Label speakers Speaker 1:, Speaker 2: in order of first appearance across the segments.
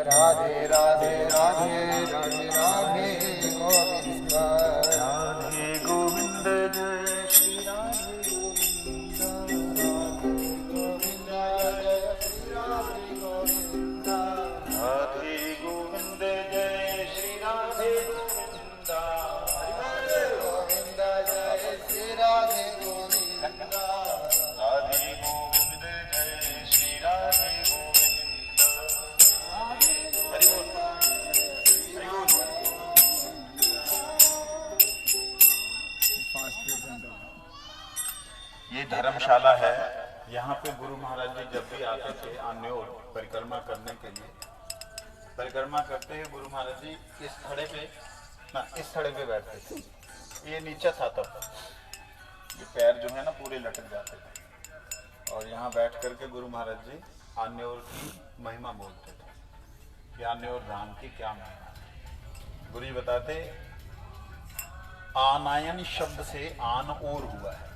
Speaker 1: राधे राधे राधे राधे राधे गोविंद राधे गोविंद जय श्री राधे गोविंद राधे गोविंद जय श्री राधे गोविंद राधे गोविंद जय श्री राधे गोविंद राधे गोविंद जय श्री राधे गोविंद राधे गोविंद जय श्री राधे गोविंद।
Speaker 2: ये धर्मशाला है। यहाँ पे गुरु महाराज जी जब भी आते थे अन्योर परिक्रमा करने के लिए, परिक्रमा करते हुए गुरु महाराज जी इस थड़े पे बैठते थे। ये नीचा था तब, ये पैर जो है ना पूरे लटक जाते थे। और यहाँ बैठ करके गुरु महाराज जी अन्योर की महिमा बोलते थे कि अन्योर धाम की क्या महिमा है। गुरु जी बताते आनायन शब्द से आन और हुआ है।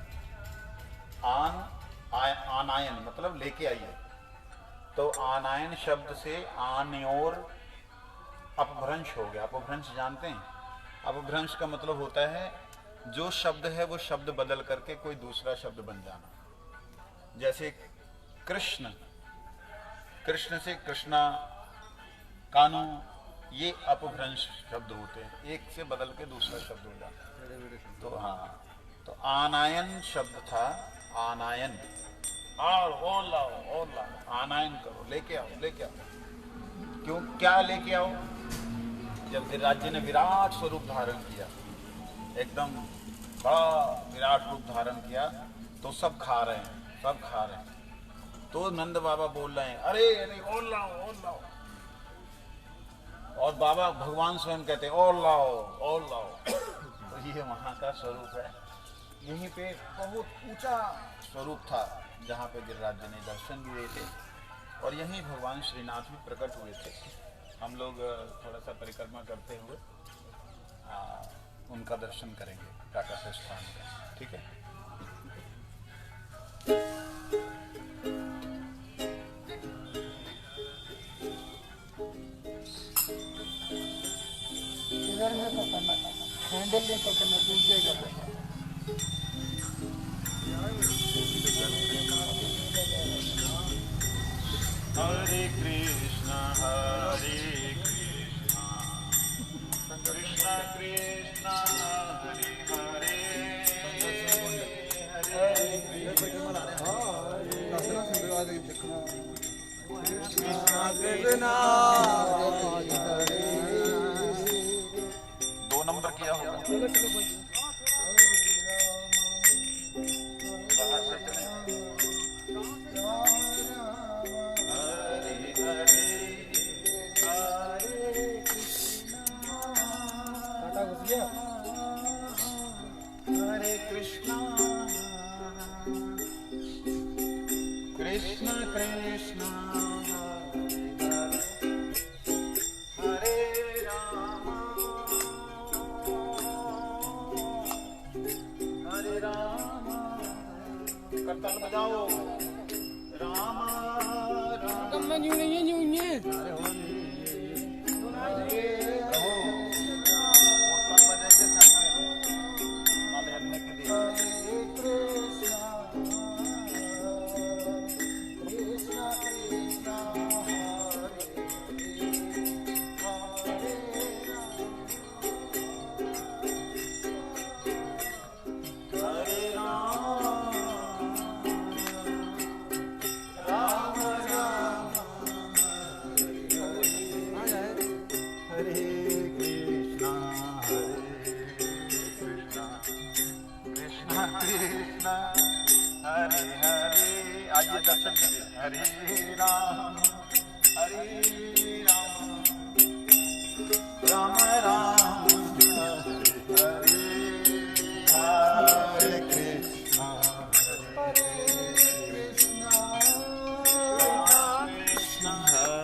Speaker 2: आनायन मतलब लेके आइए, तो आनायन शब्द से आन्योर अपभ्रंश हो गया। अपभ्रंश जानते हैं? अपभ्रंश का मतलब होता है जो शब्द है वो शब्द बदल करके कोई दूसरा शब्द बन जाना। जैसे कृष्ण, कृष्ण से कृष्णा, कानू, ये अपभ्रंश शब्द होते हैं, एक से बदल के दूसरा शब्द हो जाता है। तो हाँ, तो आनायन शब्द था, आनायन, और लाओ, आनायन करो, लेके आओ, लेके आओ। क्यों, क्या लेके आओ? जब राज्य ने विराट स्वरूप धारण किया, एकदम बड़ा विराट रूप धारण किया, तो सब खा रहे हैं, सब खा रहे हैं। तो नंद बाबा बोल रहे हैं, अरे अरे और लाओ, और लाओ। और बाबा भगवान स्वयं कहते हैं और लाओ, और लाओ। तो ये वहाँ का स्वरूप है। यहीं पे बहुत ऊंचा स्वरूप था जहाँ पे गिरिराज जी ने दर्शन भी हुए थे, और यहीं भगवान श्रीनाथ भी प्रकट हुए थे। हम लोग थोड़ा सा परिक्रमा करते हुए उनका दर्शन करेंगे, प्राकट्य स्थान का। ठीक है?
Speaker 1: इधर में तो करना था, हैंडल में तो करना, दूसरे का करना।
Speaker 2: हरे कृष्णा कृष्णा कृष्णा हरे हरे कृष्ण कृष्ण हरे राम हरे राम। करताल बजाओ। राम राम हरे हरे। आइए दर्शन करिए। हरे राम राम राम हरे हरे कृष्ण कृष्ण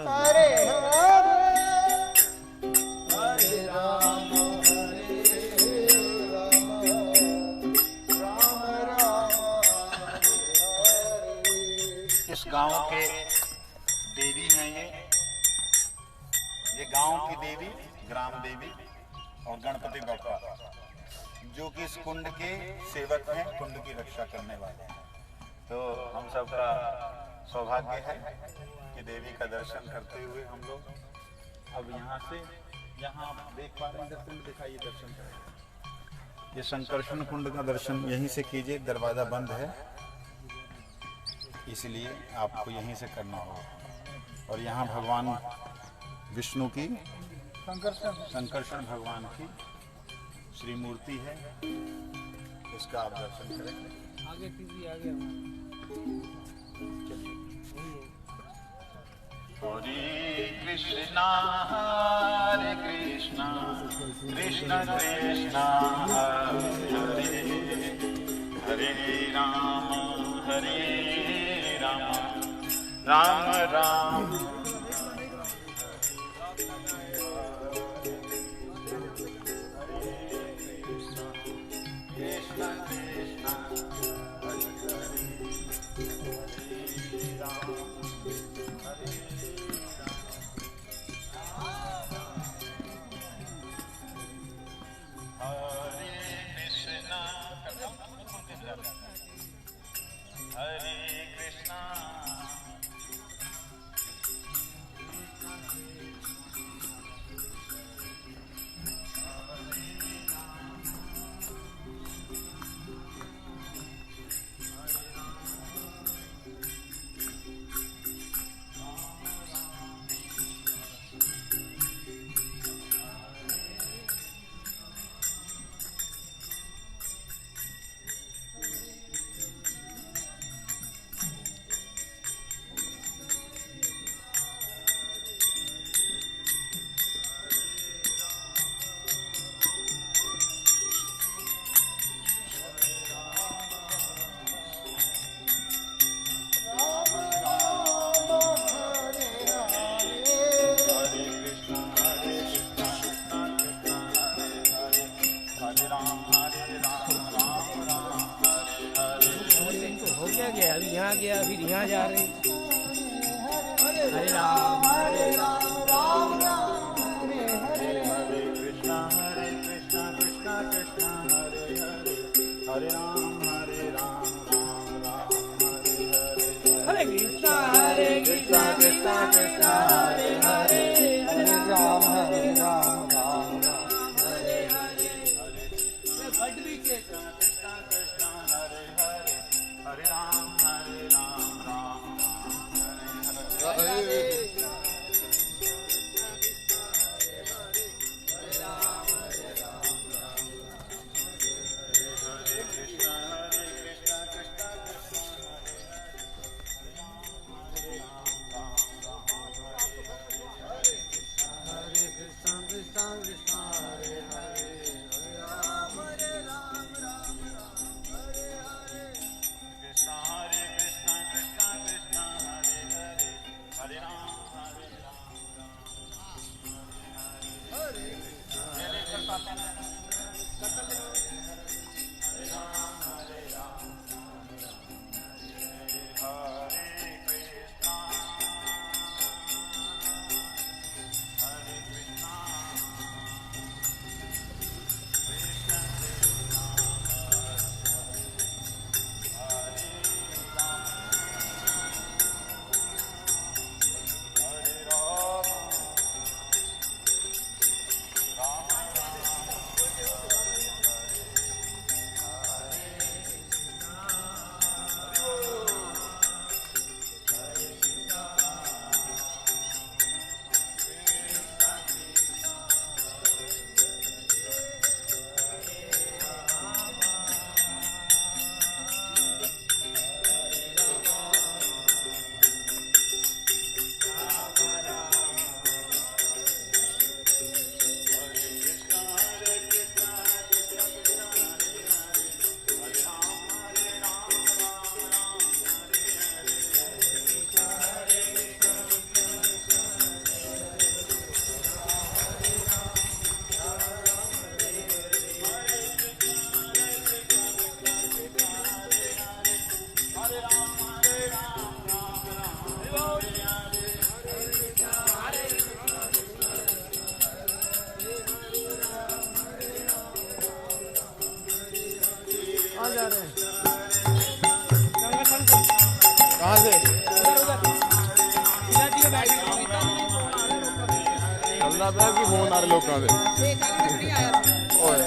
Speaker 2: हरे हरे राम इस गांव के देवी हैं ये गांव की देवी ग्राम देवी और गणपति बप्पा जो कि इस कुंड के सेवक हैं, कुंड की रक्षा करने वाले हैं। तो हम सबका सौभाग्य है कि देवी का दर्शन करते हुए हम लोग अब यहाँ से यहाँ देख पा रहे हैं कुंड दिखाइए, दर्शन करें। ये संकर्षण कुंड का दर्शन यहीं से कीजिए, दरवाजा बंद है इसलिए आपको यहीं से करना होगा। और यहाँ भगवान विष्णु की संकर्षण भगवान की श्री मूर्ति है, इसका आप दर्शन करेंगे। आगे आगे हरे कृष्णा कृष्ण कृष्णा हरे हरे राम राम राम
Speaker 3: यहाँ गया फिर यहाँ जा रहे हैं। हरे राम राम राम हरे हरे
Speaker 2: हरे कृष्णा कृष्णा कृष्णा हरे हरे हरे राम राम राम हरे
Speaker 3: कृष्णा कृष्णा कृष्णा हरे हरे हरे राम राम राम हरे हरे
Speaker 2: कृष्णा कृष्णा हरे हरे हरे राम राम हरे हरे
Speaker 3: आ जा रहे हैं
Speaker 4: कहाँ से? अल्लाह पे की फोन आ रहे लोग कहाँ से? ओए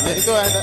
Speaker 4: यही तो है ना।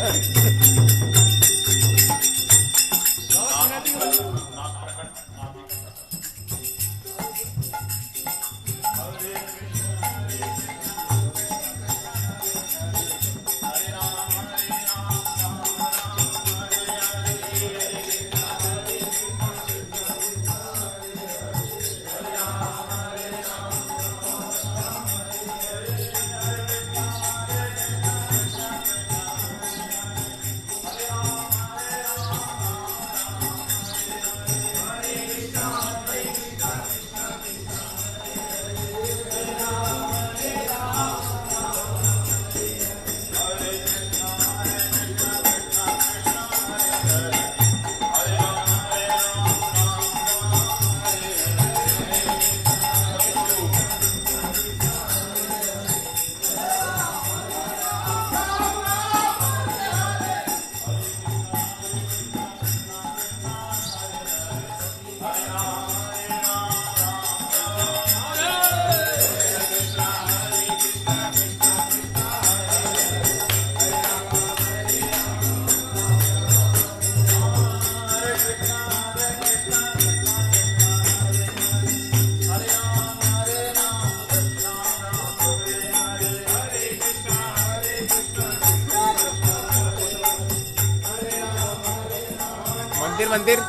Speaker 4: मंदिर मंदिर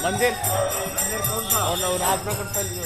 Speaker 4: मंदिर कौन सा? और रात प्रकट कर लियो।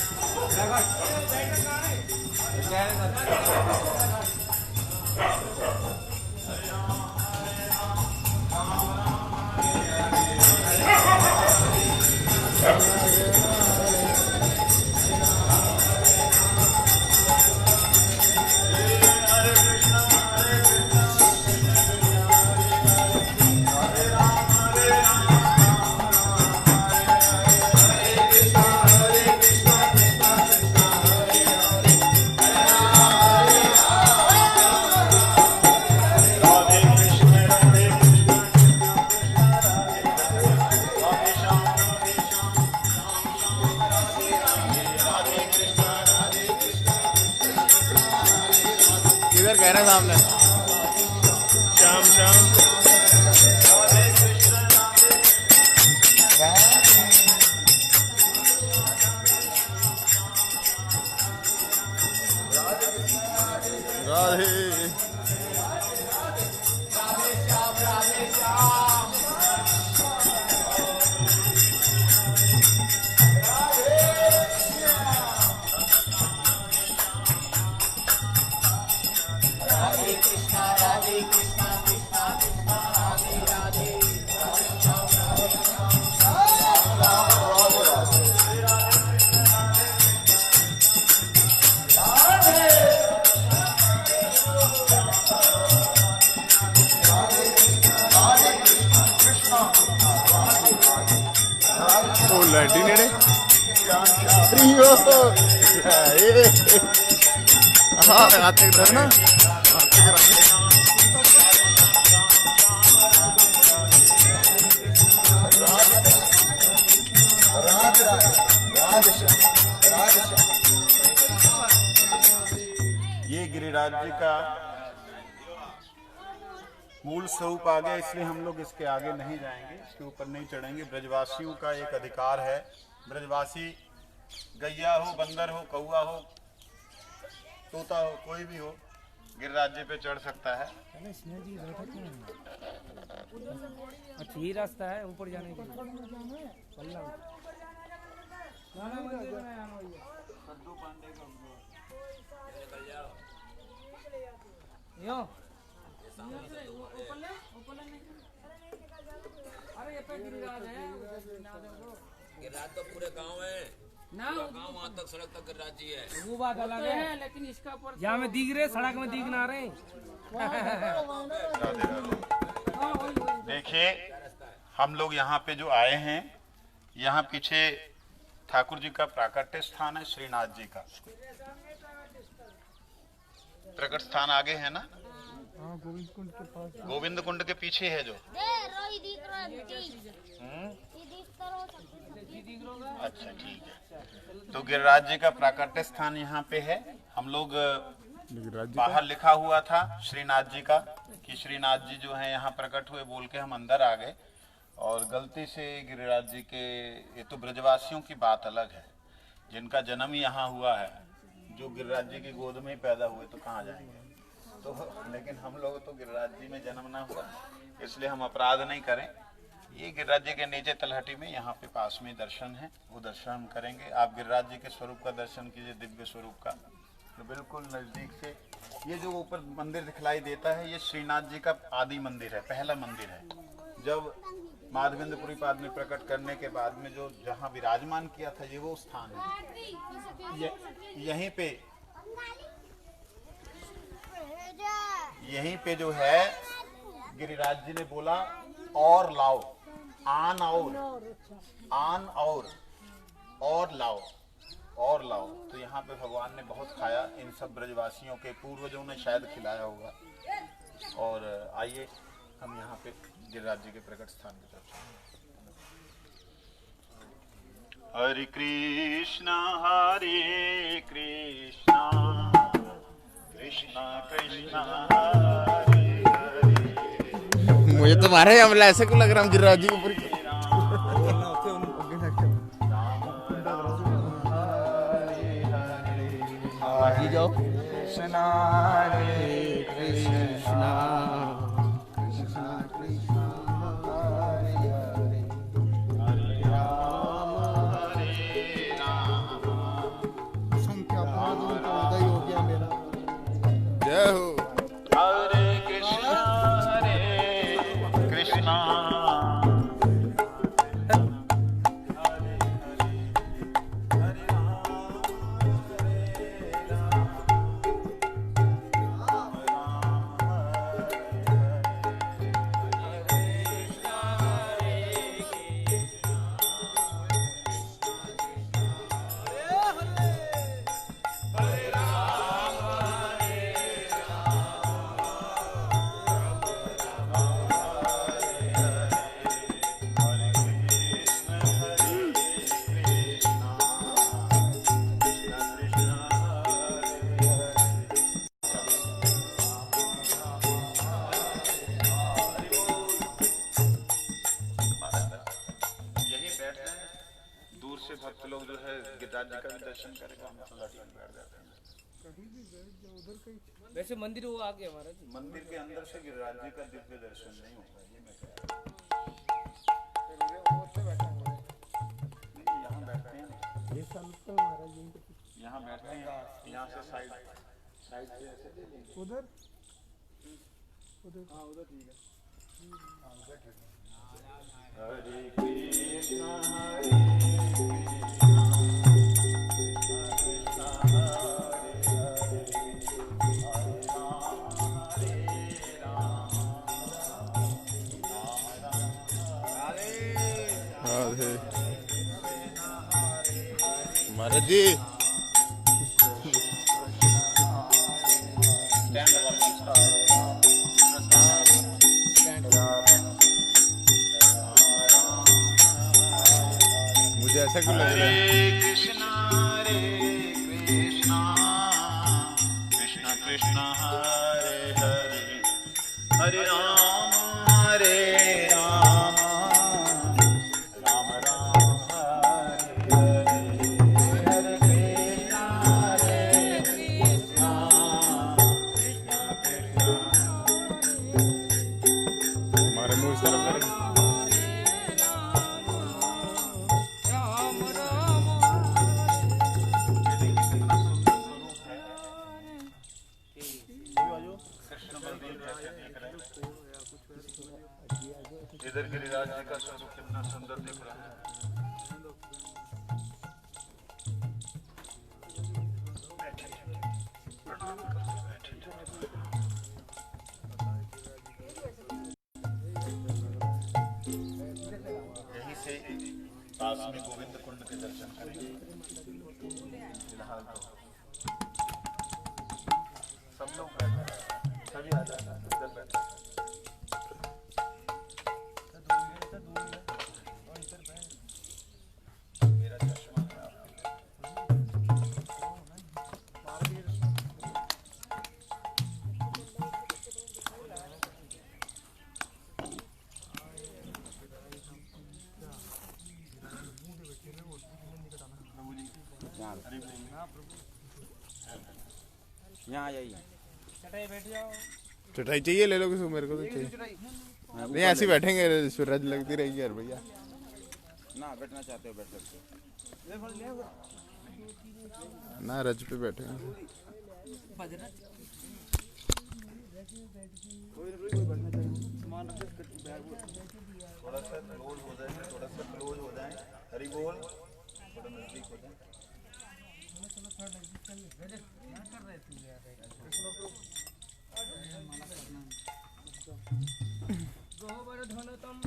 Speaker 4: इधर कह रहे हैं सामने
Speaker 2: श्याम श्याम
Speaker 4: राधे ओ लाइट ही नेड़े हाँ हाथ तक रखना।
Speaker 2: ये गिरिराज जी का मूल स्वरूप आ गया, इसलिए हम लोग इसके आगे नहीं जाएंगे, इसके ऊपर नहीं चढ़ेंगे। ब्रजवासियों का एक अधिकार है, ब्रजवासी गैया हो, बंदर हो, कौआ हो, तोता हो, कोई भी हो, गिरिराज जी पे चढ़ सकता है।
Speaker 3: अच्छा ये रास्ता है ऊपर जाने के लिए। यो अरे ये पे गिरिराज है,
Speaker 5: गिरिराज तो पूरे गांव है ना, गांव वहाँ तक सड़क तक गिरिराज जी है।
Speaker 3: वो बात अलग है, लेकिन इसका ऊपर जहाँ में दिख रहे सड़क में दिख ना रहे।
Speaker 2: देखिए हम लोग यहाँ पे जो आए हैं, यहाँ पीछे ठाकुर जी का प्राकट्य स्थान है, श्रीनाथ जी का प्रकट स्थान आगे है ना,
Speaker 1: गोविंद कुंड के पास।
Speaker 2: गोविंद कुंड के पीछे है जो। अच्छा ठीक है, तो गिरिराज जी का प्राकट्य स्थान यहाँ पे है। हम लोग बाहर लिखा हुआ था श्रीनाथ जी का कि श्रीनाथ जी जो है यहाँ प्रकट हुए बोल के हम अंदर आ गए, और गलती से गिरिराज जी के, ये तो ब्रजवासियों की बात अलग है, जिनका जन्म यहाँ हुआ है, जो गिरिराज जी की गोद में ही पैदा हुए तो कहाँ जाएंगे। तो लेकिन हम लोग तो गिरिराज जी में जन्म ना हुआ, इसलिए हम अपराध नहीं करें। ये गिरिराज जी के नीचे तलहटी में यहाँ पे पास में दर्शन है, वो दर्शन हम करेंगे। आप गिरिराज जी के स्वरूप का दर्शन कीजिए, दिव्य स्वरूप का, तो बिल्कुल नजदीक से। ये जो ऊपर मंदिर दिखलाई देता है, ये श्रीनाथ जी का आदि मंदिर है, पहला मंदिर है। जब माधवेंद्रपुरी पाद में प्रकट करने के बाद में जो जहाँ विराजमान किया था, ये वो स्थान है। यहीं पे जो है गिरिराज जी ने बोला और लाओ, आन और लाओ, और लाओ। तो यहाँ पे भगवान ने बहुत खाया, इन सब ब्रजवासियों के पूर्वजों ने शायद खिलाया होगा। और आइए हम यहाँ पे गिरिराज जी के प्रकट स्थान की तरफ चलें। हरे कृष्णा कृष्णा कृष्णा हरे हरे।
Speaker 4: मुझे तो मारे हमला ऐसे क्यों लग रहा, हम गिरिराज जी के ऊपर। जाओ
Speaker 1: कृष्णा हरे कृष्णा कृष्णा कृष्णा हरे हरे, हरे राम हरे राम। संख्या उदय हो गया मेरा।
Speaker 4: जय हो।
Speaker 2: हरे कृष्णा भक्त लोग जो है गिरिराज जी का भी दर्शन करेगा, हम तो लट बैठ जाते हैं।
Speaker 3: वैसे मंदिर वो आगे हमारा
Speaker 2: मंदिर के अंदर से गिरिराज जी का दिव्य दर्शन नहीं होगा, ये मैं कह रहा हूँ। यहाँ बैठते हैं, यहाँ बैठते हैं, यहाँ से साइड से ऐसे
Speaker 1: उधर हाँ उधर ठीक है।
Speaker 2: हरे कृष्णा
Speaker 4: राधे। महाराज जी मुझे ऐसा क्यों लग रहा है?
Speaker 2: कृष्णा कृष्ण कृष्ण हरे हरे हरे राम राम राम हरे हरे हरे कृष्णा कृष्ण कृष्ण
Speaker 4: हमारे मुंह इस तरफ करेंगे।
Speaker 3: राम राम
Speaker 2: कृष्ण बलदेव जैसे दिख रहे हैं। इधर गिरिराज जी का स्वरूप कितना सुंदर दिख रहा है। यहीं से पास में गोविंद कुंड के दर्शन करेंगे। फिलहाल तो सब लोग बैठे हैं, सभी आ जाना इधर बैठे। मेरा चश्मा खराब
Speaker 4: यहाँ आइए।
Speaker 3: चटाई बैठ जाओ।
Speaker 4: चटाई चाहिए ले लो किसी को, मेरे को तो चाहिए नहीं। ऐसे ही बैठेंगे, सूरज लगती रहेगी यार भैया।
Speaker 5: ना बैठना चाहते हो बैठ सकते हो।
Speaker 4: ना रज पे बैठेंगे।
Speaker 2: थोड़ा सा क्लोज हो जाए, थोड़ा सा क्लोज हो जाए। हरि बोल, थोड़ा नजदीक हो जाए।
Speaker 3: गोवर्धनतम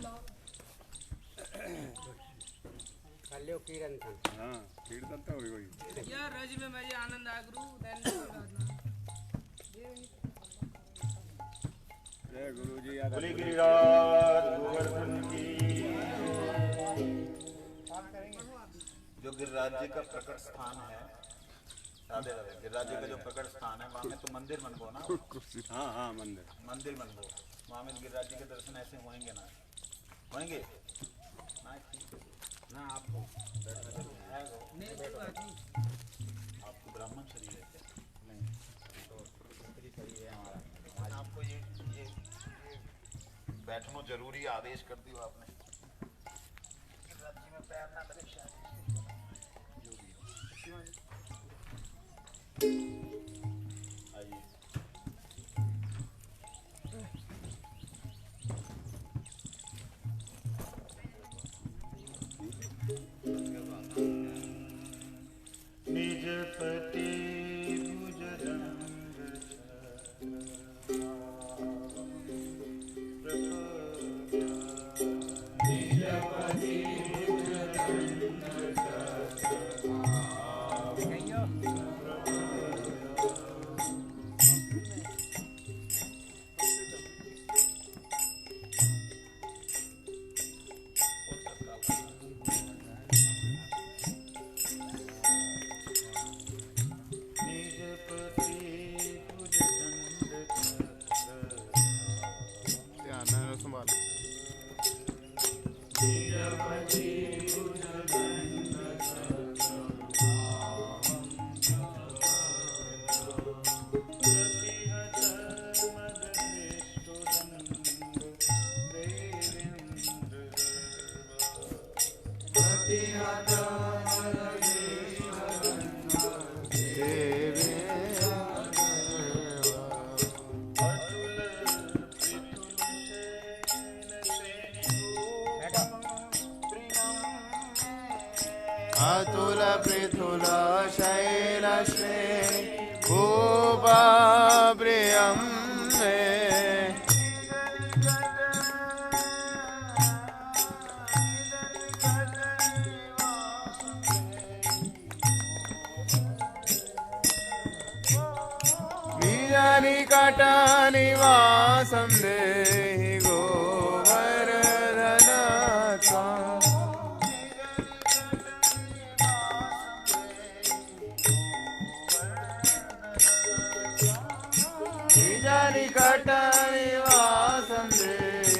Speaker 4: हाँ कीर्तन तो हुई
Speaker 3: यार रज में मजे आनंद आगरू
Speaker 4: जय गुरु जी। यार
Speaker 2: बोले गिरिराज गोवर्धन की। जो गिरिराज जी का प्रकट स्थान है, राधे राधे, गिरिराज जी का जो प्रकट स्थान है, वहाँ में तो मंदिर बनबो ना।
Speaker 4: हाँ हाँ मंदिर
Speaker 2: बनबो, वहाँ में गिरिराज जी के दर्शन ऐसे होंगे ना, होंगे ना। आपको बैठना चाहिए, आपको ब्राह्मण शरीर है क्या? नहीं, तो शरीर है हमारा। आपको ये बैठना जरूरी आदेश कर दिया आपने। गिरिराज जी में पैर ना लगे शायद, जो भी हो। आइए। निजपति भुजदंड
Speaker 4: अतुल पृथुल शैलश्रे भूपाप्रियं मे निकटनिवासं देहि गोवर्धनत्वम् निकटनिवासं देहि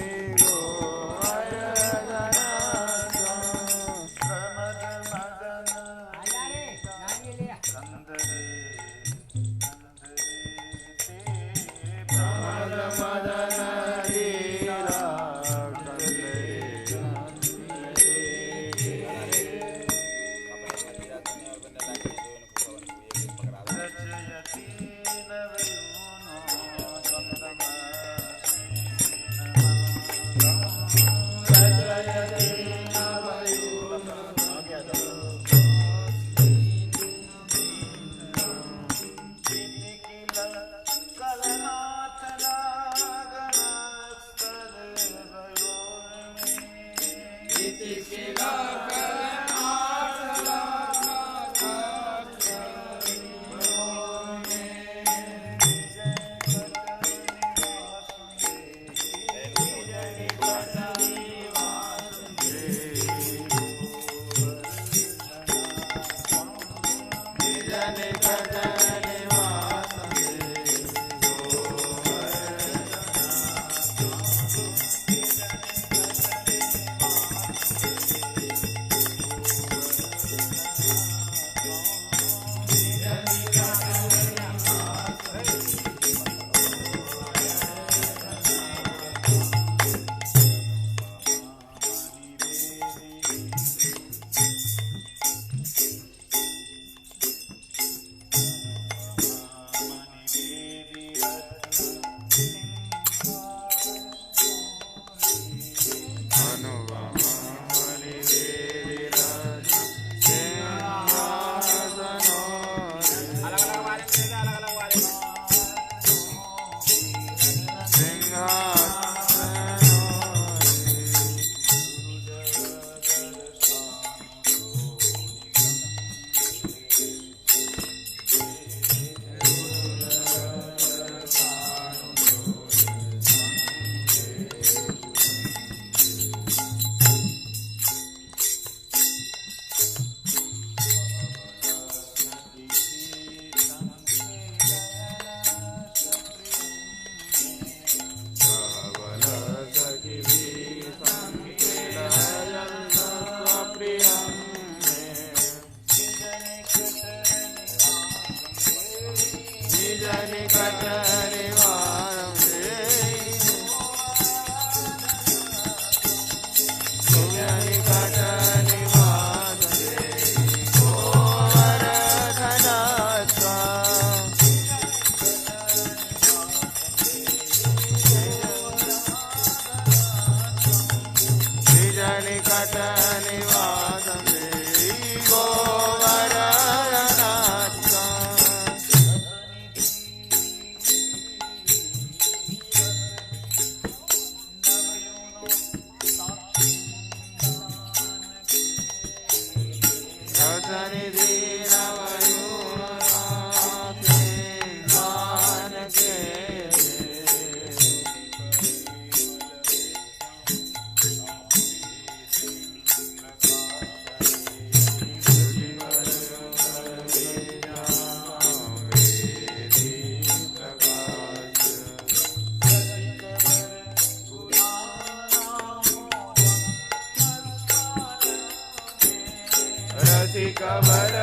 Speaker 4: कबर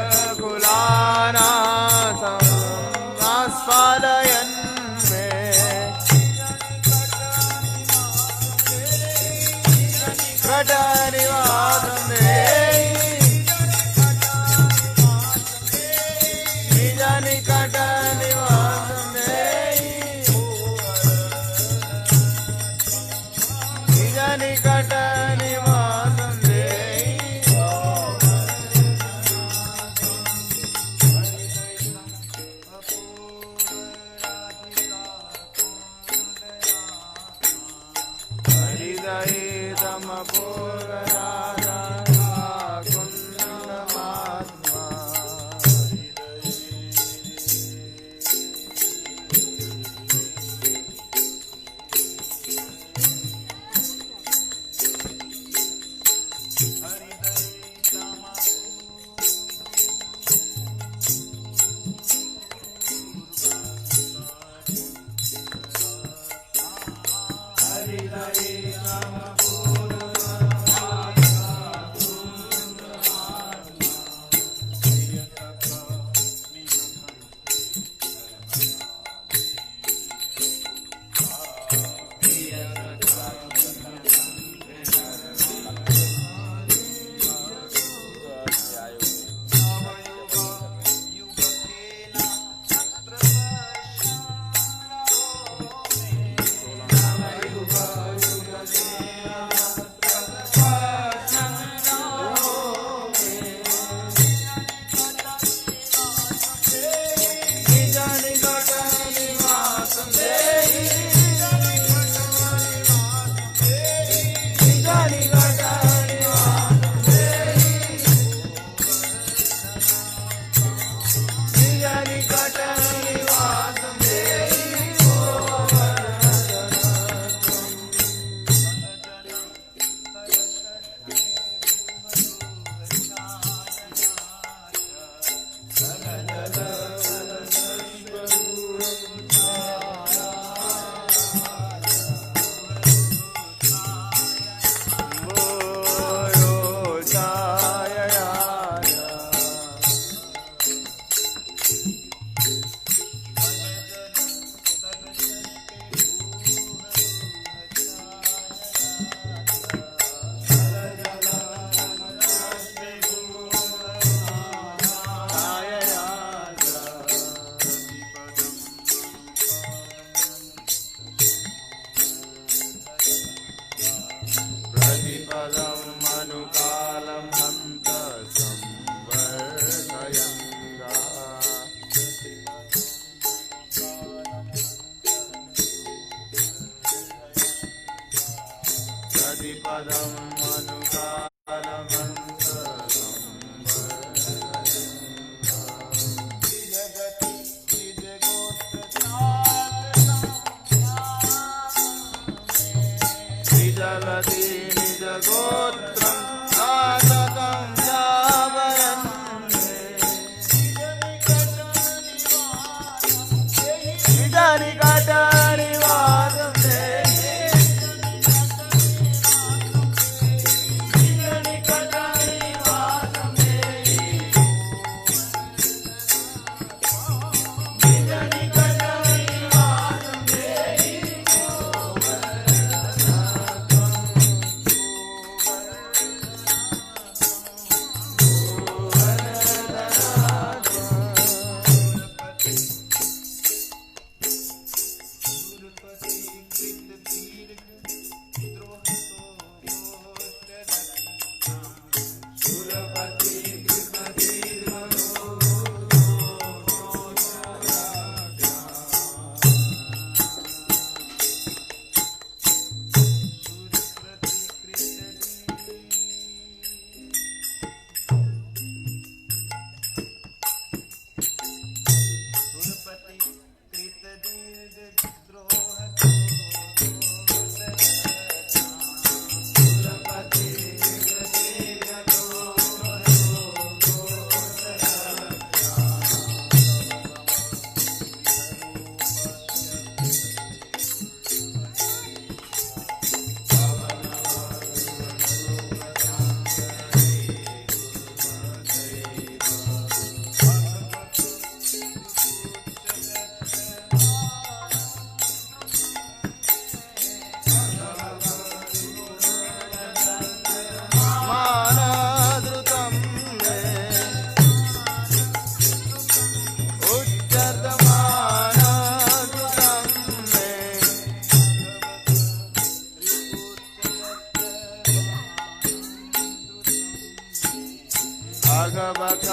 Speaker 4: गुलाना आस्वादयन् मे कटनिवासं निजनि कटनिवासं निजनि कटनिवासं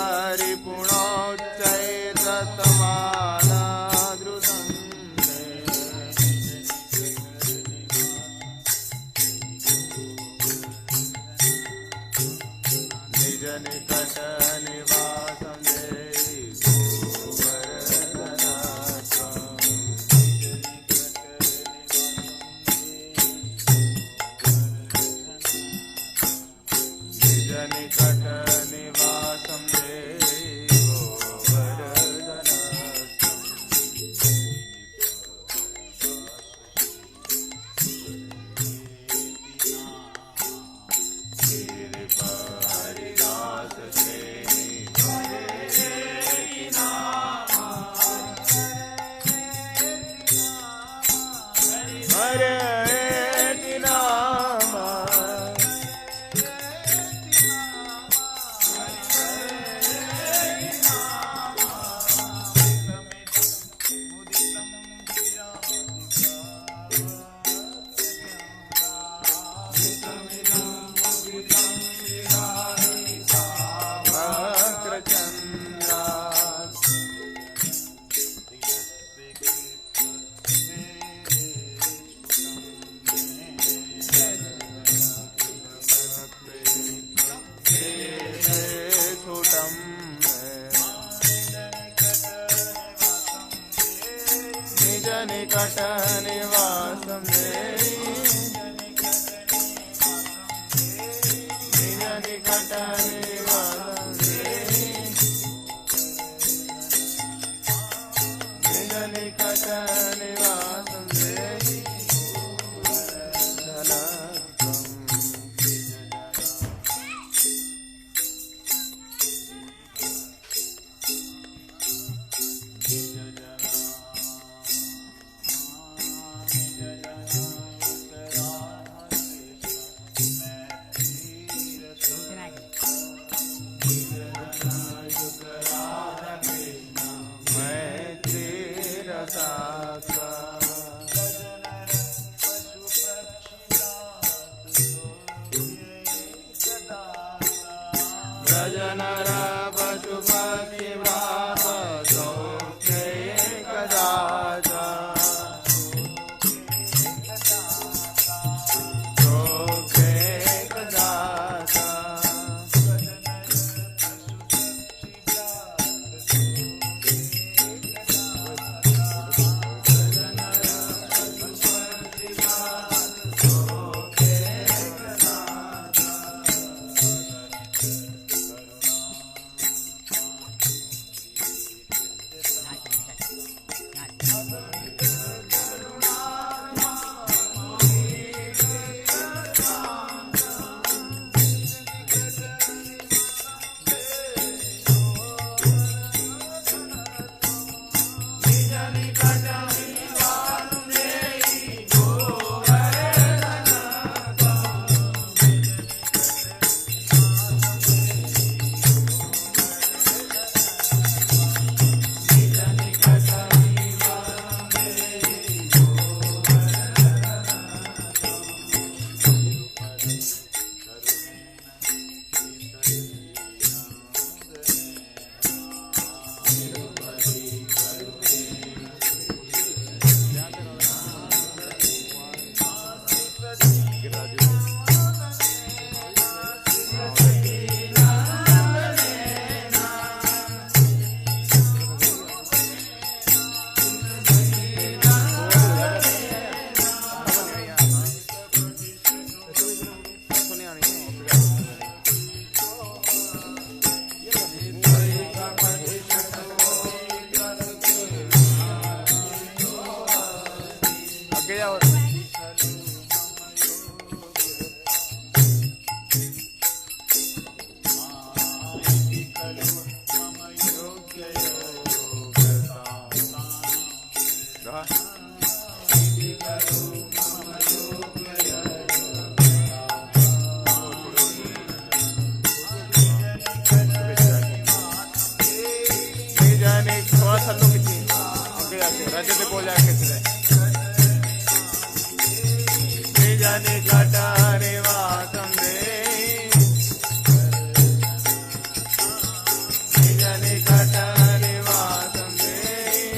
Speaker 4: परिपुणोच्चैतमाला द्रुतं निज निकट निवासं देहि निकट निवासं देहि हरिदास हरे नाम निकट निवासं देहि निज निकट निवासं देहि निज निकट निवासं देहि Rajanara Pashupati Vrata Sokhe Kadaja Sokhe Kadaja निकट निवासं देहि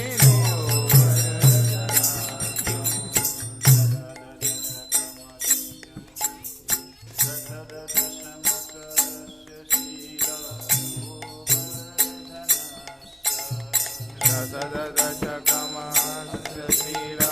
Speaker 4: दशकमास्य शीला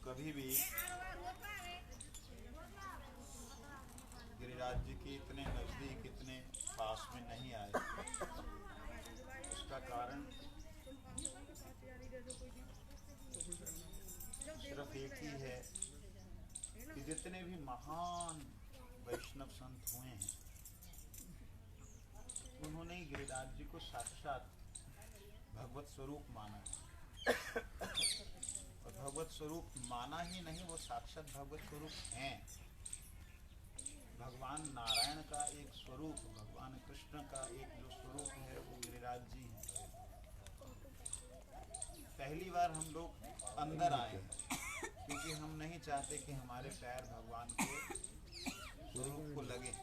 Speaker 2: कभी भी गिरिराज जी के इतने नजदीक इतने पास में नहीं आए। उसका कारण सिर्फ एक ही है कि जितने भी महान वैष्णव संत हुए हैं उन्होंने गिरिराज जी को साक्षात भगवत स्वरूप माना और भगवत स्वरूप माना ही नहीं, वो साक्षात भगवत स्वरूप हैं। भगवान नारायण का एक स्वरूप, भगवान कृष्ण का एक जो स्वरूप है वो गिरिराज जी हैं। पहली बार हम लोग अंदर आए क्योंकि हम नहीं चाहते कि हमारे पैर भगवान के स्वरूप को लगे,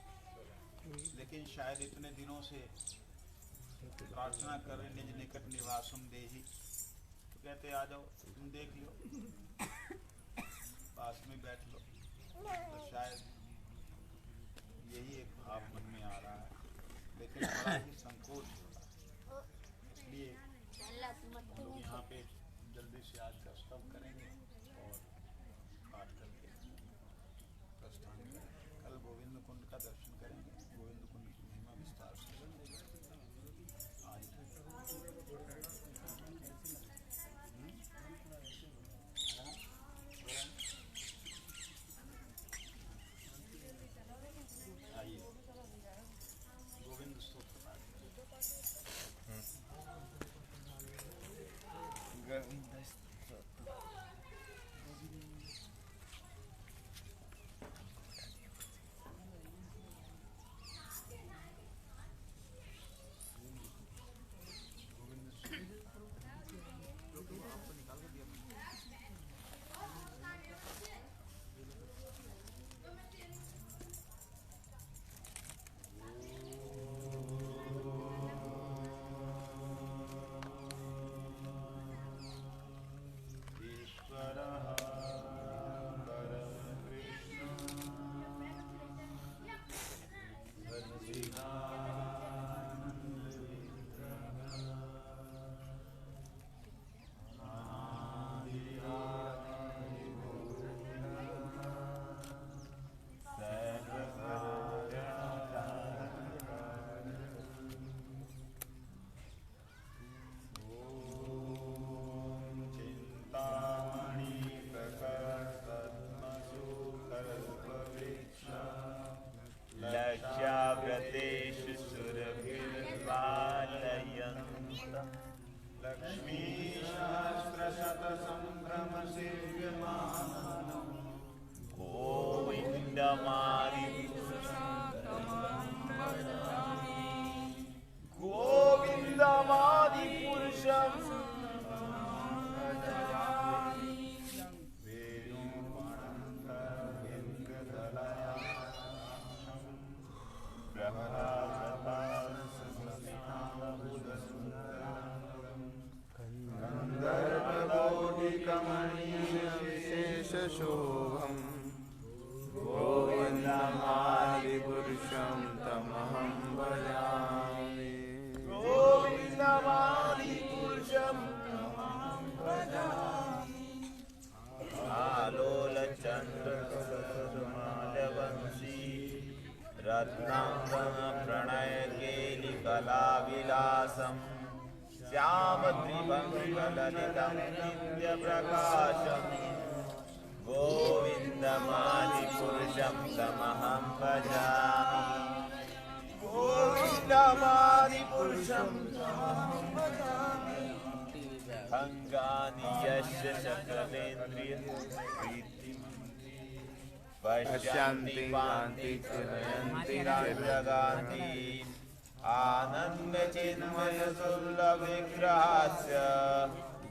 Speaker 2: लेकिन शायद इतने दिनों से प्रार्थना कर रहे निज निकट निवासम देहि, तो कहते आ जाओ तुम देख लो, पास में बैठ लो। तो शायद यही एक भाव मन में आ रहा है, लेकिन बड़ा ही संकोच हो रहा है। इसलिए हम लोग यहाँ पे जल्दी से आज का स्तव करेंगे और पाठ करके का दर्शन करेंगे। गोविंद कुंड की महिमा विस्तार से आज आइए गोविंद स्तोत्र पाठ
Speaker 4: लक्ष्याव्रतेषु सुरभिर्वालयन्तम्
Speaker 2: लक्ष्मीशास्त्रशतसम्भ्रमसेव्यमानम्
Speaker 4: गोविन्दमादिपुरुषम्
Speaker 6: गन्धर्वकोटिकमणिविशेषशोभम् गोविन्दमादिपुरुषं तमहं भजामि।
Speaker 4: गोविन्दमादिपुरुषं आलोलचन्द्रमालवंशी रत्नाङ्गप्रणयकेलिकलाविलासम् श्यामत्रिभङ्गललितं नित्यप्रकाशम् गोविन्दमादिपुरुषं तमहं भजामि। गोविन्दमादिपुरुषं तमहं भजामि। अङ्गानि यस्य सकलेन्द्रियप्रीतिं पश्यन्ति कान्ति चिरयन्ति राजगान्ति आनन्दचिन्मयसुलभविग्रहस्य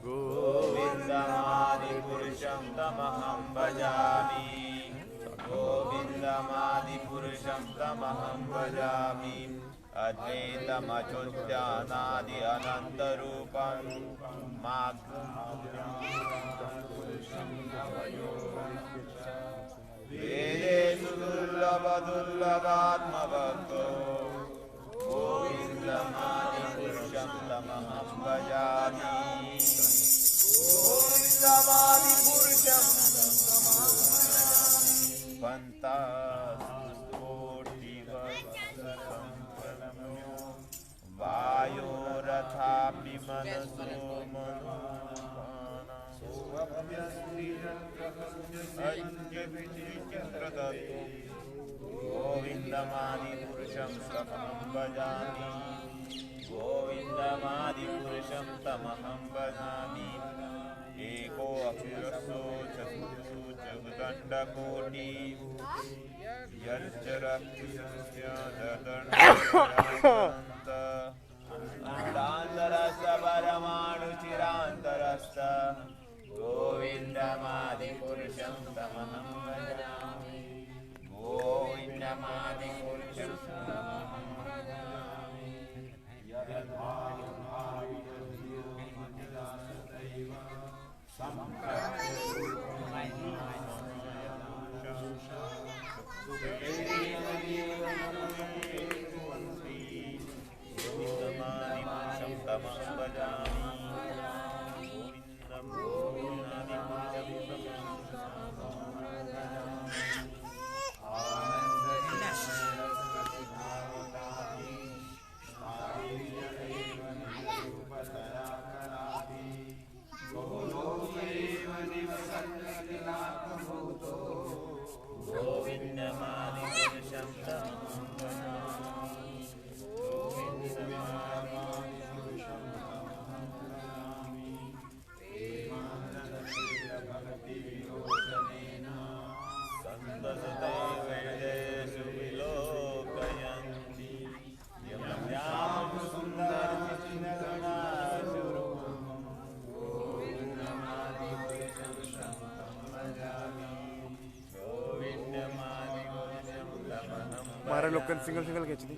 Speaker 4: गोविन्दमादिपुरुषं तमहं भजामि। गोविन्दमादिपुरुषं तमहं भजामि। अद्वैतमच्युतानादि अनन्तरूपं वेदेषु दुर्लभदुर्लभात्मभक्तो गोविन्दमादिपुरुषं तमहं भजामि। गोविन्दमादिपुरुषं पन्तास्तुकोटिवर्षसम्प्रणम्यो वायोरथापि मनसो मनुष्यविचित्रतत्त्वं गोविन्दमादिपुरुषं तमहं भजामि। गोविन्दमादिपुरुषं तमहं भजामि। एको अक्षरस्सो चतुर्षु जगदण्डकोटि यच्चरक्षस्य ददण्डकान्त अण्डान्तरस्य परमाणुचिरान्तरस्य गोविन्दमादिपुरुषं तमहं भजामि। गोविन्दमादिपुरुषं तमहं भजामि। हमारा लोकल सिंगल सिंगल खींच दी।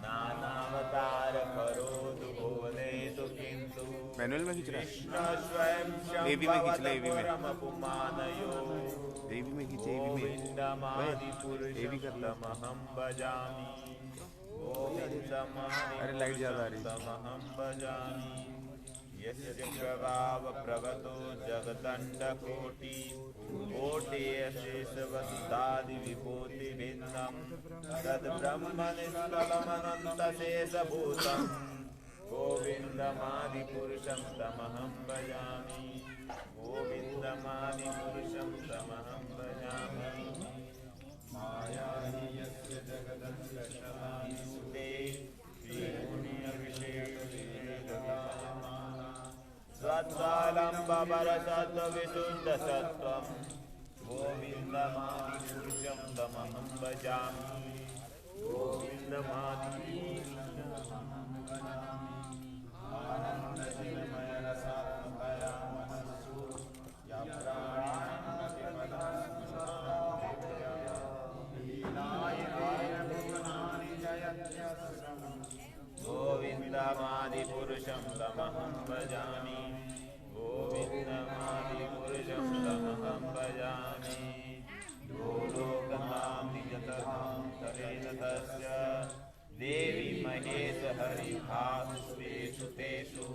Speaker 6: नानावतार करोतु भुवनेषु किन्तु
Speaker 4: मैनुअल में खींच रहा है,
Speaker 6: कृष्ण स्वयं
Speaker 4: एवी में खींच ले, एवी में,
Speaker 6: परमपुमानयो
Speaker 4: एवी में खींचे, एवी में, एवी कर लो।
Speaker 6: गोविन्दमादिपुरुषोत्तमहं भजामि
Speaker 4: अरे लाइट ज्यादा आ रही है।
Speaker 6: गोविन्दमादिपुरुषोत्तमहं भजामि यस्य प्रभाव प्रगतो जगदण्डकोटि कोटियशेषवस्तादिविभूतिभिन्नं तद्ब्रह्मनिष्कलमनन्तशेषभूतं गोविन्दमादिपुरुषं तमहं भजामि गोविन्दमादिपुरुषं तमहं भजामि मायाहि यस्य जगदण्डशतायुते स्वत्सालम्बरसत्त्वविशुद्धसत्त्वं गोविन्दमादिपुरुषं तमहं भजामि गोविन्दमादिपुरुषं आनन्दचिन्मयरसात्मकया मनस्सु या गोविन्दमादिपुरुषं तमहं भजामि गोविन्दमादिपुरुषं तमहं भजामि लोकतां निजतरान्तरेण तस्य देवी महेश हरिभासुतेषु तेषु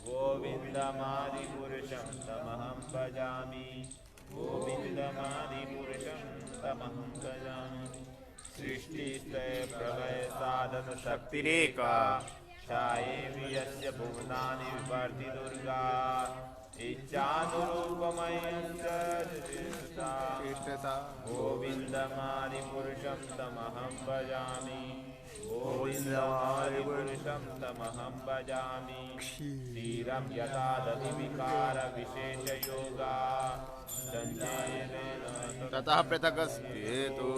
Speaker 6: गोविन्दमादिपुरुषं तमहं भजामि गोविन्दमादिपुरुषं तमहं भजामि सृष्टिस्थिति प्रलय साधन शक्तिरेका छायेवि यस्य भुवनानि विवर्ति दुर्गा इच्छानुरूपमयश्च गोविन्दमादिपुरुषं तमहं भजामि गोविन्दमादिपुरुषं तमहं भजामि धीरं यथा दधिविकारविशेषयोगा
Speaker 4: ततः पृथक्स्तेतु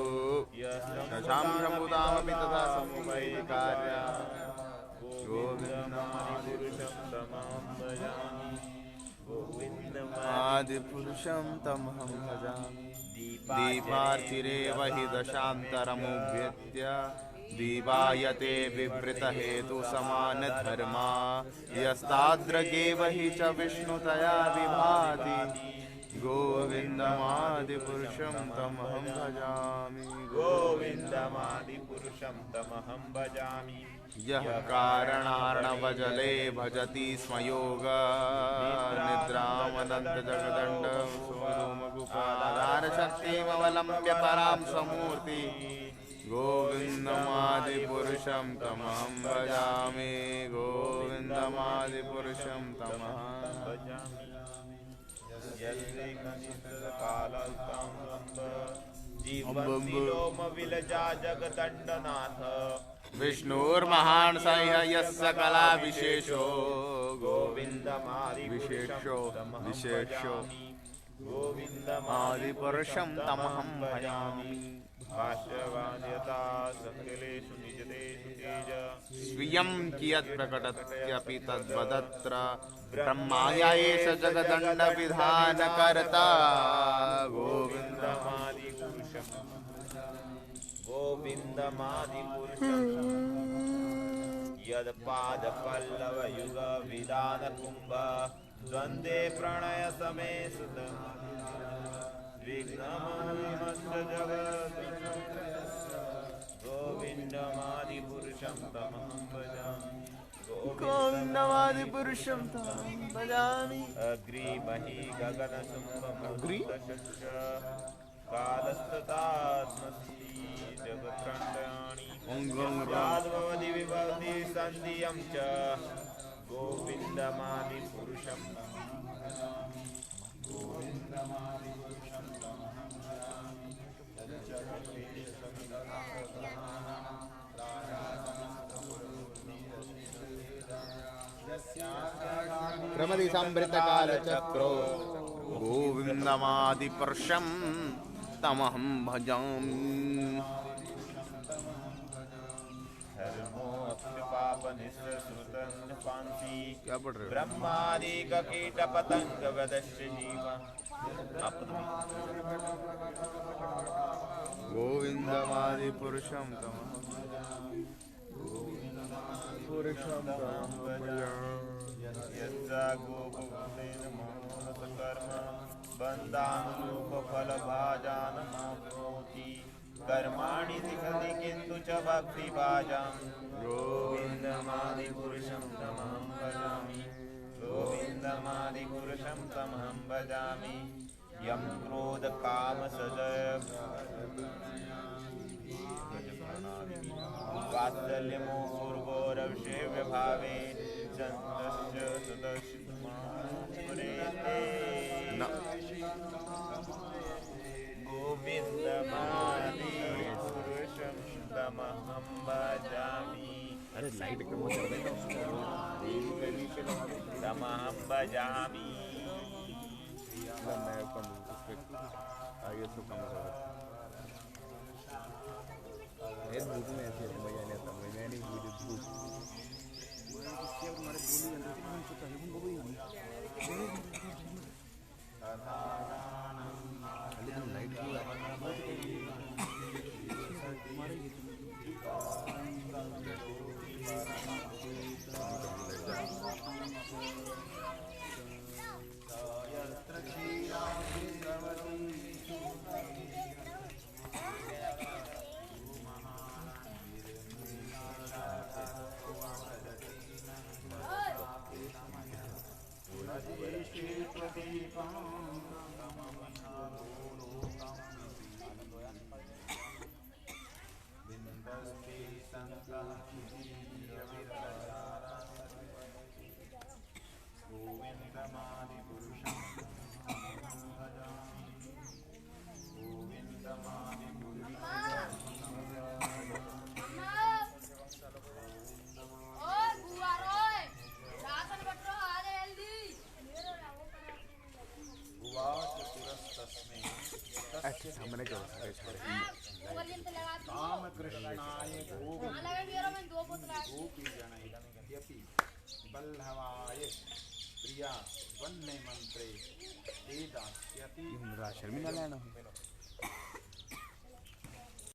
Speaker 4: दशां शम्भुतामपि तथा समुपैकार्य
Speaker 6: गोविन्दमादिपुरुषं तमहं भजामि
Speaker 4: आदिपुरुषं तमहं भजामि दीपार्थिरेव हि दशान्तरमुभ्यत्य दीपायते विवृतहेतुसमानधर्मा यस्ताद्रगेव हि च विष्णुतया विभाति गोविन्दमादिपुरुषं तमहं भजामि
Speaker 6: गोविन्दमादिपुरुषं तमहं भजामि
Speaker 4: यः कारणार्णवजले भजति स्म योग निद्रामनन्तजगदण्डं सोमगुपादारशक्तिमवलम्ब्य परां स्वमूर्ति गोविन्दमादिपुरुषं तमहं भजामि गोविन्दमादिपुरुषं तमहं
Speaker 6: भजामि जीवन्तिलोमविलजा जगदण्डनाथ
Speaker 4: विष्णुर्महान् सह्य यस्य कला विशेषो
Speaker 6: गोविन्दमादिपुरुषं
Speaker 4: विशेषो
Speaker 6: गोविन्दमादिपुरुषं
Speaker 4: तमहं भजामि
Speaker 6: भाष्यवाद्यता सकलेषु निजतेषु तेज
Speaker 4: स्वीयं कियत् प्रकटत्यपि तद्वदत्र ब्रह्माया एष जगदण्डविधानकर्ता
Speaker 6: गोविन्दमादिपुरुषं यत्पादपल्लवयुगविदानकुम्भ द्वन्द्वे प्रणयसमे सुत विघ्नमस्य जगत् गोविन्दमादिपुरुषं तमहं भजामि
Speaker 4: गोविन्दमादिपुरुषं तमहं भजामि
Speaker 6: अग्रिमहि गगनशुम्भमग्रिशश्च कालस्ततात्मस्ति जगत्रण्डानि याद्भवति विभवति सन्धियं च गोविन्दमादिपुरुषं गोविन्दमादिपुरुषं तमहं भजामि
Speaker 4: प्रमदिसंभृतकालचक्रो गोविन्दमादिपुरुषं तमहं भजामि
Speaker 6: निःसृतं पांसि
Speaker 4: क्या पढ़ रहे हो?
Speaker 6: ब्रह्मादिक कीट पतंग वदश्च जीवा।
Speaker 4: गोविंदमादि पुरुषम तमः पुरुषम
Speaker 6: यस्या गोपुत्रेण मनोरथकर्म बन्धानुरूपफलभाजानमाप्नोति कर्माणि लिखति किन्तु च भक्तिभाजाम्। गोविन्दमादिपुरुषं तमहं भजामि, गोविन्दमादिपुरुषं तमहं भजामि। यं क्रोध काम वात्सल्यमोहगौरवशेव्यभावे चन्द्रस्य सदस्यमाप्रेते। गोविन्दमादिपुरुषं तमहं भजामि।
Speaker 4: अरे लाइट कम कर दे
Speaker 6: तमहं भजामि।
Speaker 4: मैं कम उस पे आगे तो कम कर ये धूप में ऐसे मजा नहीं आता। मैं नहीं मुझे धूप लाइट सामने करो सारे
Speaker 2: राम कृष्णाय गोपीजनयद्यपि बल्लभाय प्रिया वन्य मंत्रे ते दास्यति
Speaker 4: शर्मिला लेना